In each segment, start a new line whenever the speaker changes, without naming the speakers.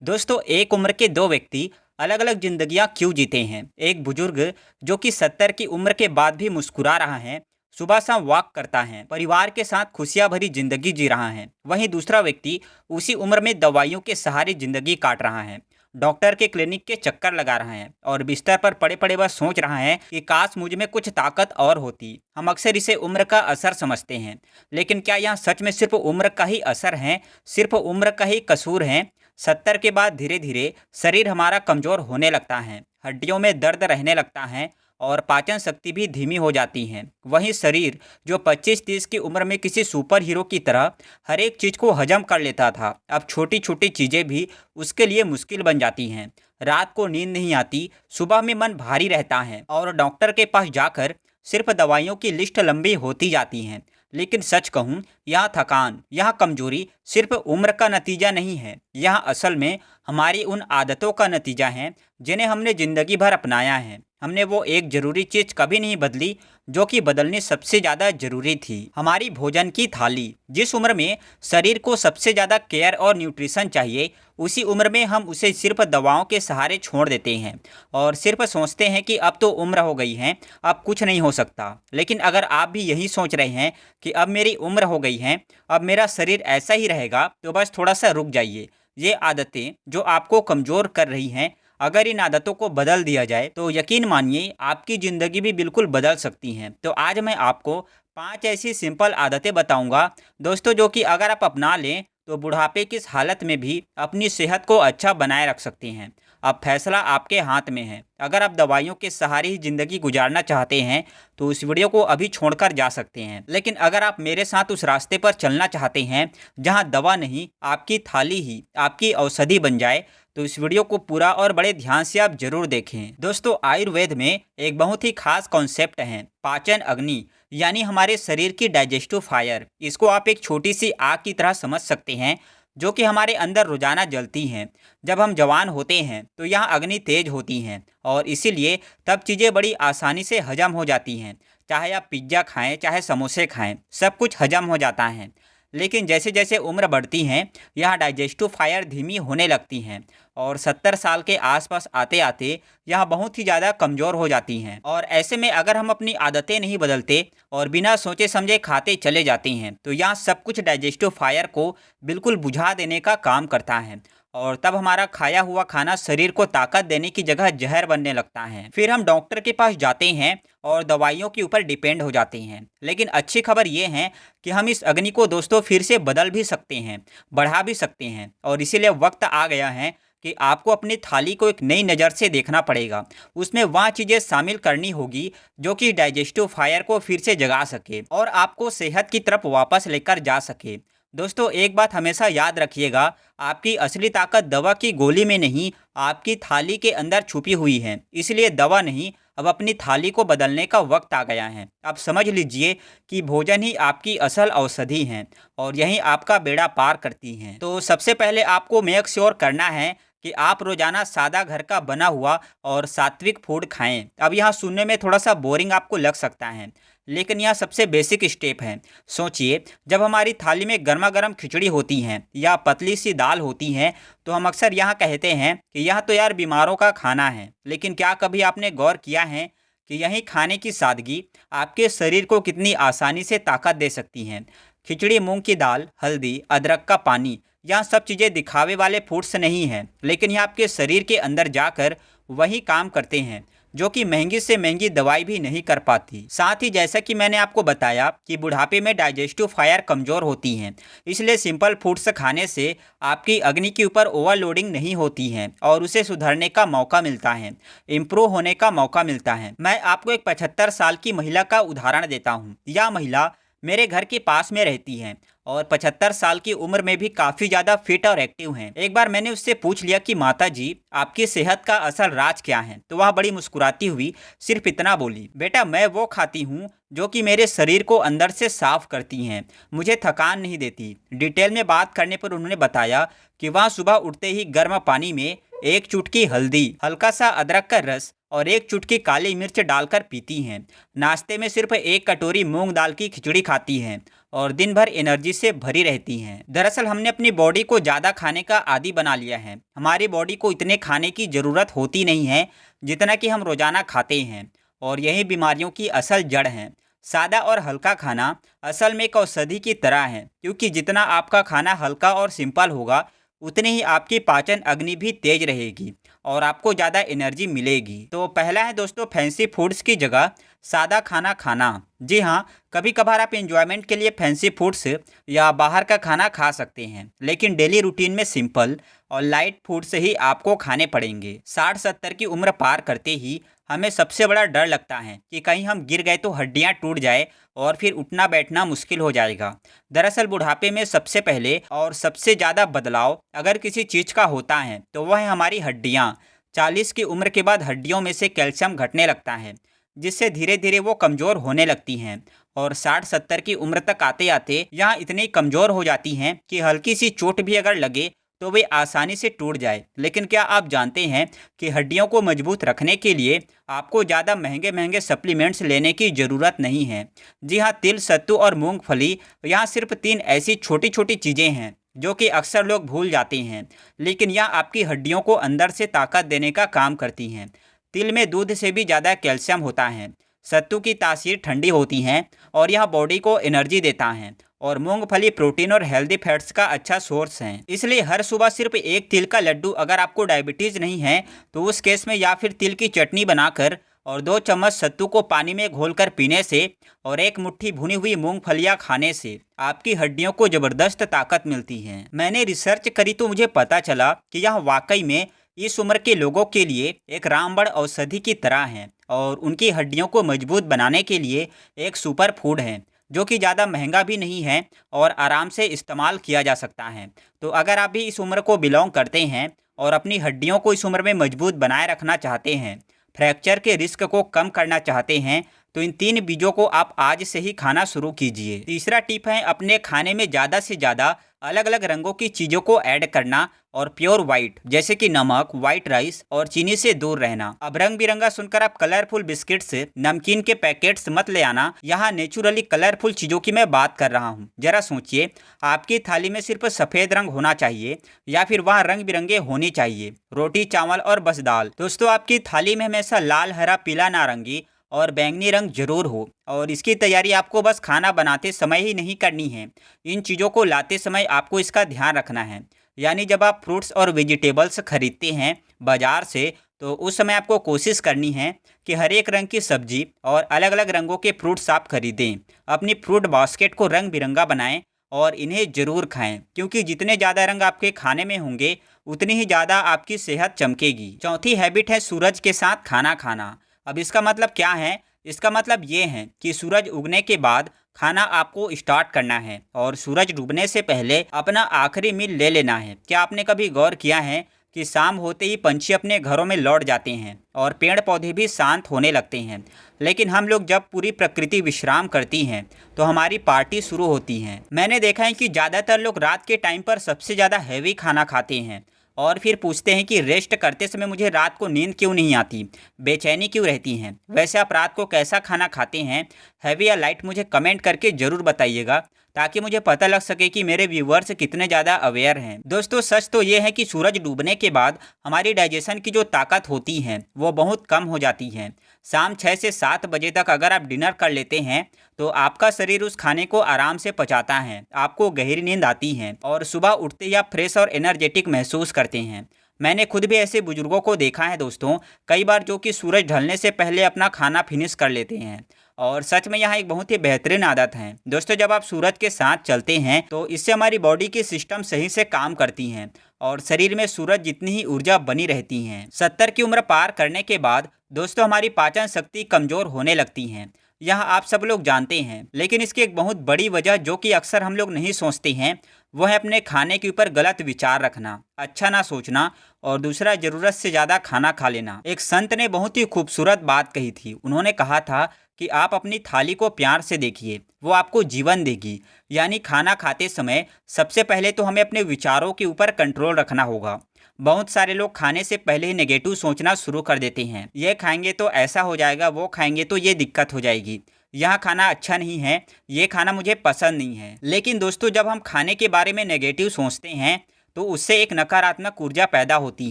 दोस्तों, एक उम्र के दो व्यक्ति अलग अलग जिंदगियां क्यों जीते हैं। एक बुजुर्ग जो कि 70 की उम्र के बाद भी मुस्कुरा रहा है, सुबह शाम वॉक करता है, परिवार के साथ खुशियां भरी जिंदगी जी रहा है। वहीं दूसरा व्यक्ति उसी उम्र में दवाइयों के सहारे जिंदगी काट रहा है, डॉक्टर के क्लिनिक के चक्कर लगा रहा है और बिस्तर पर पड़े पड़े बस सोच रहा है कि काश मुझ में कुछ ताकत और होती। हम अक्सर इसे उम्र का असर समझते हैं, लेकिन क्या यह सच में सिर्फ उम्र का ही असर है, सिर्फ उम्र का ही कसूर है। 70 के बाद धीरे धीरे शरीर हमारा कमज़ोर होने लगता है, हड्डियों में दर्द रहने लगता है और पाचन शक्ति भी धीमी हो जाती है। वहीं शरीर जो 25-30 की उम्र में किसी सुपर हीरो की तरह हर एक चीज़ को हजम कर लेता था, अब छोटी छोटी चीज़ें भी उसके लिए मुश्किल बन जाती हैं। रात को नींद नहीं आती, सुबह में मन भारी रहता है और डॉक्टर के पास जाकर सिर्फ दवाइयों की लिस्ट लंबी होती जाती है। लेकिन सच कहूँ, यह थकान, यह कमजोरी सिर्फ उम्र का नतीजा नहीं है। यह असल में हमारी उन आदतों का नतीजा है जिन्हें हमने ज़िंदगी भर अपनाया है। हमने वो एक ज़रूरी चीज़ कभी नहीं बदली जो कि बदलनी सबसे ज़्यादा ज़रूरी थी, हमारी भोजन की थाली। जिस उम्र में शरीर को सबसे ज़्यादा केयर और न्यूट्रिशन चाहिए, उसी उम्र में हम उसे सिर्फ दवाओं के सहारे छोड़ देते हैं और सिर्फ सोचते हैं कि अब तो उम्र हो गई है, अब कुछ नहीं हो सकता। लेकिन अगर आप भी यही सोच रहे हैं कि अब मेरी उम्र हो गई है, अब मेरा शरीर ऐसा ही रहेगा, तो बस थोड़ा सा रुक जाइए। ये आदतें जो आपको कमज़ोर कर रही हैं, अगर इन आदतों को बदल दिया जाए तो यकीन मानिए आपकी ज़िंदगी भी बिल्कुल बदल सकती हैं। तो आज मैं आपको 5 ऐसी सिंपल आदतें बताऊंगा दोस्तों, जो कि अगर आप अपना लें तो बुढ़ापे की इस हालत में भी अपनी सेहत को अच्छा बनाए रख सकते हैं। अब फैसला आपके हाथ में है। अगर आप दवाइयों के सहारे ही ज़िंदगी गुजारना चाहते हैं तो इस वीडियो को अभी छोड़कर जा सकते हैं। लेकिन अगर आप मेरे साथ उस रास्ते पर चलना चाहते हैं जहां दवा नहीं, आपकी थाली ही आपकी औषधि बन जाए, तो इस वीडियो को पूरा और बड़े ध्यान से आप जरूर देखें। दोस्तों, आयुर्वेद में एक बहुत ही खास कॉन्सेप्ट है, पाचन अग्नि, यानी हमारे शरीर की डाइजेस्टिव फायर। इसको आप एक छोटी सी आग की तरह समझ सकते हैं जो कि हमारे अंदर रोजाना जलती हैं। जब हम जवान होते हैं तो यह अग्नि तेज होती हैं और इसीलिए तब चीज़ें बड़ी आसानी से हजम हो जाती हैं। चाहे आप पिज्ज़ा खाएं, चाहे समोसे खाएं, सब कुछ हजम हो जाता है। लेकिन जैसे जैसे उम्र बढ़ती है, यह डाइजेस्टिव फायर धीमी होने लगती हैं और 70 साल के आसपास आते आते यह बहुत ही ज़्यादा कमज़ोर हो जाती हैं। और ऐसे में अगर हम अपनी आदतें नहीं बदलते और बिना सोचे समझे खाते चले जाते हैं तो यह सब कुछ डाइजेस्टिव फायर को बिल्कुल बुझा देने का काम करता है और तब हमारा खाया हुआ खाना शरीर को ताकत देने की जगह जहर बनने लगता है। फिर हम डॉक्टर के पास जाते हैं और दवाइयों के ऊपर डिपेंड हो जाते हैं। लेकिन अच्छी खबर ये है कि हम इस अग्नि को दोस्तों फिर से बदल भी सकते हैं, बढ़ा भी सकते हैं। और इसीलिए वक्त आ गया है कि आपको अपनी थाली को एक नई नज़र से देखना पड़ेगा। उसमें वह चीज़ें शामिल करनी होगी जो कि डाइजेस्टिव फायर को फिर से जगा सके और आपको सेहत की तरफ वापस लेकर जा सके। दोस्तों, एक बात हमेशा याद रखिएगा, आपकी असली ताकत दवा की गोली में नहीं, आपकी थाली के अंदर छुपी हुई है। इसलिए दवा नहीं, अब अपनी थाली को बदलने का वक्त आ गया है। अब समझ लीजिए कि भोजन ही आपकी असल औषधि है और यही आपका बेड़ा पार करती हैं। तो सबसे पहले आपको मेक श्योर करना है कि आप रोजाना सादा घर का बना हुआ और सात्विक फूड खाएं। अब यहाँ सुनने में थोड़ा सा बोरिंग आपको लग सकता है, लेकिन यह सबसे बेसिक स्टेप है। सोचिए, जब हमारी थाली में गर्मा गर्म खिचड़ी होती है या पतली सी दाल होती है तो हम अक्सर यहाँ कहते हैं कि यह तो यार बीमारों का खाना है। लेकिन क्या कभी आपने गौर किया है कि यही खाने की सादगी आपके शरीर को कितनी आसानी से ताकत दे सकती हैं। खिचड़ी, मूंग की दाल, हल्दी, अदरक का पानी, यह सब चीज़ें दिखावे वाले फूड्स नहीं हैं, लेकिन यह आपके शरीर के अंदर जाकर वही काम करते हैं जो कि महंगी से महंगी दवाई भी नहीं कर पाती। साथ ही जैसा कि मैंने आपको बताया कि बुढ़ापे में डाइजेस्टिव फायर कमज़ोर होती हैं, इसलिए सिंपल फूड्स खाने से आपकी अग्नि के ऊपर ओवरलोडिंग नहीं होती है और उसे सुधरने का मौका मिलता है, इम्प्रूव होने का मौका मिलता है। मैं आपको एक 75 साल की महिला का उदाहरण देता हूँ। यह महिला मेरे घर के पास में रहती हैं और 75 साल की उम्र में भी काफ़ी ज़्यादा फिट और एक्टिव हैं। एक बार मैंने उससे पूछ लिया कि माता जी, आपकी सेहत का असल राज क्या है, तो वह बड़ी मुस्कुराती हुई सिर्फ इतना बोली, बेटा मैं वो खाती हूँ जो कि मेरे शरीर को अंदर से साफ करती हैं, मुझे थकान नहीं देती। डिटेल में बात करने पर उन्होंने बताया कि वह सुबह उठते ही गर्म पानी में एक चुटकी हल्दी, हल्का सा अदरक का रस और एक चुटकी काली मिर्च डालकर पीती हैं। नाश्ते में सिर्फ एक कटोरी मूंग दाल की खिचड़ी खाती हैं और दिन भर एनर्जी से भरी रहती हैं। दरअसल हमने अपनी बॉडी को ज़्यादा खाने का आदी बना लिया है। हमारी बॉडी को इतने खाने की ज़रूरत होती नहीं है जितना कि हम रोज़ाना खाते हैं, और यही बीमारियों की असल जड़ है। सादा और हल्का खाना असल में एक औषधि की तरह है, क्योंकि जितना आपका खाना हल्का और सिंपल होगा उतनी ही आपकी पाचन अग्नि भी तेज रहेगी और आपको ज़्यादा एनर्जी मिलेगी। तो पहला है दोस्तों, फैंसी फूड्स की जगह सादा खाना खाना। जी हाँ, कभी कभार आप एंजॉयमेंट के लिए फैंसी फूड्स या बाहर का खाना खा सकते हैं, लेकिन डेली रूटीन में सिंपल और लाइट फूड्स ही आपको खाने पड़ेंगे। 60-70 की उम्र पार करते ही हमें सबसे बड़ा डर लगता है कि कहीं हम गिर गए तो हड्डियां टूट जाए और फिर उठना बैठना मुश्किल हो जाएगा। दरअसल बुढ़ापे में सबसे पहले और सबसे ज़्यादा बदलाव अगर किसी चीज़ का होता है तो वह है हमारी हड्डियाँ। 40 की उम्र के बाद हड्डियों में से कैल्शियम घटने लगता है, जिससे धीरे धीरे वो कमज़ोर होने लगती हैं और 60-70 की उम्र तक आते आते यहाँ इतनी कमज़ोर हो जाती हैं कि हल्की सी चोट भी अगर लगे तो वे आसानी से टूट जाए। लेकिन क्या आप जानते हैं कि हड्डियों को मजबूत रखने के लिए आपको ज़्यादा महंगे महंगे सप्लीमेंट्स लेने की ज़रूरत नहीं है। जी हाँ, तिल, सत्तू और मूंगफली, यहाँ सिर्फ 3 ऐसी छोटी छोटी चीज़ें हैं जो कि अक्सर लोग भूल जाते हैं, लेकिन यह आपकी हड्डियों को अंदर से ताकत देने का काम करती हैं। तिल में दूध से भी ज़्यादा कैल्शियम होता है। सत्तू की तासीर ठंडी होती है और यह बॉडी को एनर्जी देता है, और मूंगफली प्रोटीन और हेल्दी फैट्स का अच्छा सोर्स है। इसलिए हर सुबह सिर्फ एक तिल का लड्डू, अगर आपको डायबिटीज़ नहीं है तो उस केस में, या फिर तिल की चटनी बनाकर और 2 चम्मच सत्तू को पानी में घोलकर पीने से और एक मुट्ठी भुनी हुई मूंगफलियां खाने से आपकी हड्डियों को ज़बरदस्त ताकत मिलती है। मैंने रिसर्च करी तो मुझे पता चला कि यह वाकई में इस उम्र के लोगों के लिए एक रामबाण औषधि की तरह है और उनकी हड्डियों को मजबूत बनाने के लिए एक सुपर फूड है, जो कि ज़्यादा महंगा भी नहीं है और आराम से इस्तेमाल किया जा सकता है। तो अगर आप भी इस उम्र को बिलोंग करते हैं और अपनी हड्डियों को इस उम्र में मजबूत बनाए रखना चाहते हैं, फ्रैक्चर के रिस्क को कम करना चाहते हैं, तो इन 3 बीजों को आप आज से ही खाना शुरू कीजिए। तीसरा टिप है अपने खाने में ज़्यादा से ज़्यादा अलग अलग रंगों की चीज़ों को ऐड करना और प्योर वाइट जैसे कि नमक, वाइट राइस और चीनी से दूर रहना। अब रंग बिरंगा सुनकर आप कलरफुल बिस्किट्स, नमकीन के पैकेट्स मत ले आना। यहाँ नेचुरली कलरफुल चीज़ों की मैं बात कर रहा हूँ। जरा सोचिए, आपकी थाली में सिर्फ सफ़ेद रंग होना चाहिए या फिर वहाँ रंग बिरंगे होनी चाहिए, रोटी, चावल और बस दाल। दोस्तों, आपकी थाली में हमेशा लाल, हरा, पीला, नारंगी और बैंगनी रंग जरूर हो, और इसकी तैयारी आपको बस खाना बनाते समय ही नहीं करनी है। इन चीज़ों को लाते समय आपको इसका ध्यान रखना है। यानी जब आप फ्रूट्स और वेजिटेबल्स खरीदते हैं बाज़ार से, तो उस समय आपको कोशिश करनी है कि हर एक रंग की सब्जी और अलग अलग रंगों के फ्रूट्स आप खरीदें। अपनी फ्रूट बास्केट को रंग बिरंगा बनाएं और इन्हें ज़रूर खाएं, क्योंकि जितने ज़्यादा रंग आपके खाने में होंगे उतनी ही ज़्यादा आपकी सेहत चमकेगी। चौथी हैबिट है सूरज के साथ खाना खाना। अब इसका मतलब क्या है? इसका मतलब ये है कि सूरज उगने के बाद खाना आपको स्टार्ट करना है और सूरज डूबने से पहले अपना आखिरी मील ले लेना है। क्या आपने कभी गौर किया है कि शाम होते ही पंछी अपने घरों में लौट जाते हैं और पेड़ पौधे भी शांत होने लगते हैं, लेकिन हम लोग जब पूरी प्रकृति विश्राम करती हैं तो हमारी पार्टी शुरू होती है। मैंने देखा है कि ज़्यादातर लोग रात के टाइम पर सबसे ज़्यादा हैवी खाना खाते हैं और फिर पूछते हैं कि रेस्ट करते समय मुझे रात को नींद क्यों नहीं आती, बेचैनी क्यों रहती हैं। वैसे आप रात को कैसा खाना खाते हैं, हैवी या लाइट, मुझे कमेंट करके ज़रूर बताइएगा, ताकि मुझे पता लग सके कि मेरे व्यूवर्स कितने ज़्यादा अवेयर हैं। दोस्तों, सच तो ये है कि सूरज डूबने के बाद हमारी डाइजेशन की जो ताकत होती है वो बहुत कम हो जाती है। शाम 6 से 7 बजे तक अगर आप डिनर कर लेते हैं तो आपका शरीर उस खाने को आराम से पचाता है, आपको गहरी नींद आती है और सुबह उठते ही आप फ्रेश और एनर्जेटिक महसूस करते हैं। मैंने खुद भी ऐसे बुजुर्गों को देखा है दोस्तों, कई बार, जो कि सूरज ढलने से पहले अपना खाना फिनिश कर लेते हैं, और सच में यहाँ एक बहुत ही बेहतरीन आदत है। दोस्तों, जब आप सूरज के साथ चलते हैं तो इससे हमारी बॉडी की सिस्टम सही से काम करती हैं और शरीर में सूरज जितनी ही ऊर्जा बनी रहती हैं। 70 की उम्र पार करने के बाद दोस्तों हमारी पाचन शक्ति कमज़ोर होने लगती हैं। यह आप सब लोग जानते हैं, लेकिन इसकी एक बहुत बड़ी वजह जो कि अक्सर हम लोग नहीं सोचते हैं, वह है अपने खाने के ऊपर गलत विचार रखना, अच्छा ना सोचना और दूसरा ज़रूरत से ज़्यादा खाना खा लेना। एक संत ने बहुत ही खूबसूरत बात कही थी। उन्होंने कहा था कि आप अपनी थाली को प्यार से देखिए, वो आपको जीवन देगी। यानी खाना खाते समय सबसे पहले तो हमें अपने विचारों के ऊपर कंट्रोल रखना होगा। बहुत सारे लोग खाने से पहले ही नेगेटिव सोचना शुरू कर देते हैं। ये खाएंगे तो ऐसा हो जाएगा, वो खाएंगे तो ये दिक्कत हो जाएगी, यह खाना अच्छा नहीं है, ये खाना मुझे पसंद नहीं है। लेकिन दोस्तों, जब हम खाने के बारे में नेगेटिव सोचते हैं तो उससे एक नकारात्मक ऊर्जा पैदा होती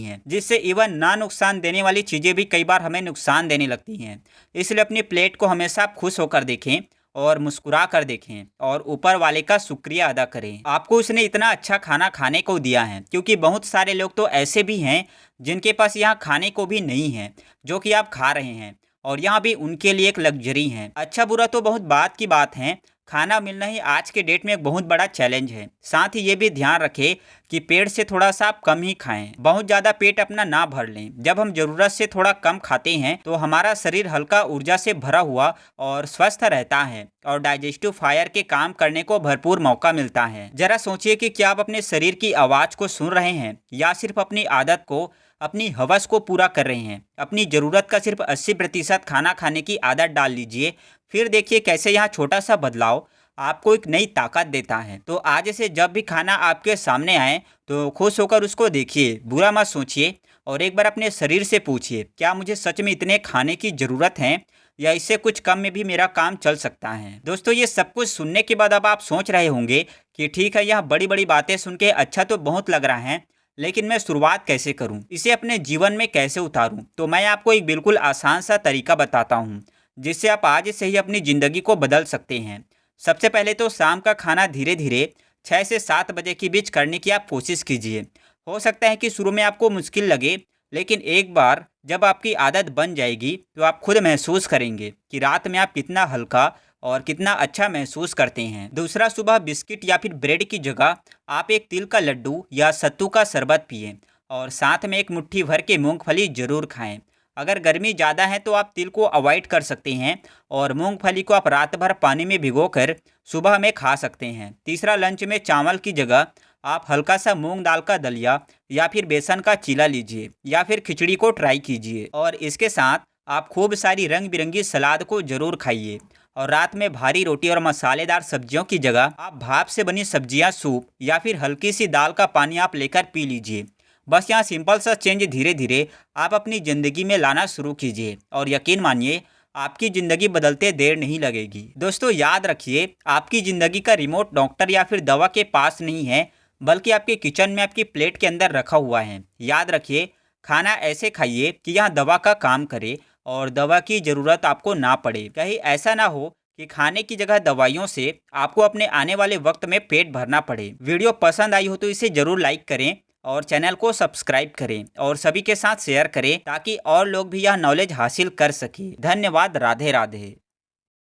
है, जिससे इवन ना नुकसान देने वाली चीज़ें भी कई बार हमें नुकसान देने लगती हैं। इसलिए अपनी प्लेट को हमेशा आप खुश होकर देखें और मुस्कुरा कर देखें और ऊपर वाले का शुक्रिया अदा करें। आपको उसने इतना अच्छा खाना खाने को दिया है, क्योंकि बहुत सारे लोग तो ऐसे भी हैं जिनके पास यहाँ खाने को भी नहीं है जो कि आप खा रहे हैं, और यहाँ भी उनके लिए एक लग्जरी है। अच्छा बुरा तो बहुत बात की बात है, खाना मिलना ही आज के डेट में एक बहुत बड़ा चैलेंज है। साथ ही ये भी ध्यान रखें कि पेट से थोड़ा सा आप कम ही खाएं, बहुत ज़्यादा पेट अपना ना भर लें। जब हम ज़रूरत से थोड़ा कम खाते हैं तो हमारा शरीर हल्का ऊर्जा से भरा हुआ और स्वस्थ रहता है और डाइजेस्टिव फायर के काम करने को भरपूर मौका मिलता है। जरा सोचिए कि क्या आप अपने शरीर की आवाज़ को सुन रहे हैं या सिर्फ अपनी आदत को, अपनी हवस को पूरा कर रहे हैं। अपनी ज़रूरत का सिर्फ 80% खाना खाने की आदत डाल लीजिए, फिर देखिए कैसे यहाँ छोटा सा बदलाव आपको एक नई ताकत देता है। तो आज से जब भी खाना आपके सामने आए तो खुश होकर उसको देखिए, बुरा मत सोचिए, और एक बार अपने शरीर से पूछिए, क्या मुझे सच में इतने खाने की ज़रूरत है या इससे कुछ कम में भी मेरा काम चल सकता है। दोस्तों, ये सब कुछ सुनने के बाद अब आप सोच रहे होंगे कि ठीक है, यह बड़ी बड़ी बातें सुन के अच्छा तो बहुत लग रहा है, लेकिन मैं शुरुआत कैसे करूं, इसे अपने जीवन में कैसे उतारूं। तो मैं आपको एक बिल्कुल आसान सा तरीका बताता हूं, जिससे आप आज से ही अपनी ज़िंदगी को बदल सकते हैं। सबसे पहले तो शाम का खाना धीरे धीरे 6 से 7 बजे के बीच करने की आप कोशिश कीजिए। हो सकता है कि शुरू में आपको मुश्किल लगे, लेकिन एक बार जब आपकी आदत बन जाएगी तो आप खुद महसूस करेंगे कि रात में आप कितना हल्का और कितना अच्छा महसूस करते हैं। दूसरा, सुबह बिस्किट या फिर ब्रेड की जगह आप एक तिल का लड्डू या सत्तू का शरबत पिएं और साथ में एक मुट्ठी भर के मूंगफली जरूर खाएं। अगर गर्मी ज़्यादा है तो आप तिल को अवॉइड कर सकते हैं और मूंगफली को आप रात भर पानी में भिगोकर सुबह में खा सकते हैं। तीसरा, लंच में चावल की जगह आप हल्का सा मूंग दाल का दलिया या फिर बेसन का चीला लीजिए या फिर खिचड़ी को ट्राई कीजिए, और इसके साथ आप खूब सारी रंग बिरंगी सलाद को ज़रूर खाइए। और रात में भारी रोटी और मसालेदार सब्जियों की जगह आप भाप से बनी सब्जियां, सूप या फिर हल्की सी दाल का पानी आप लेकर पी लीजिए। बस यहाँ सिंपल सा चेंज धीरे धीरे आप अपनी ज़िंदगी में लाना शुरू कीजिए और यकीन मानिए आपकी ज़िंदगी बदलते देर नहीं लगेगी। दोस्तों, याद रखिए, आपकी ज़िंदगी का रिमोट डॉक्टर या फिर दवा के पास नहीं है, बल्कि आपके किचन में आपकी प्लेट के अंदर रखा हुआ है। याद रखिए, खाना ऐसे खाइए कि यहाँ दवा का काम करे और दवा की ज़रूरत आपको ना पड़े। कहीं ऐसा ना हो कि खाने की जगह दवाइयों से आपको अपने आने वाले वक्त में पेट भरना पड़े। वीडियो पसंद आई हो तो इसे ज़रूर लाइक करें और चैनल को सब्सक्राइब करें और सभी के साथ शेयर करें, ताकि और लोग भी यह नॉलेज हासिल कर सके। धन्यवाद। राधे राधे।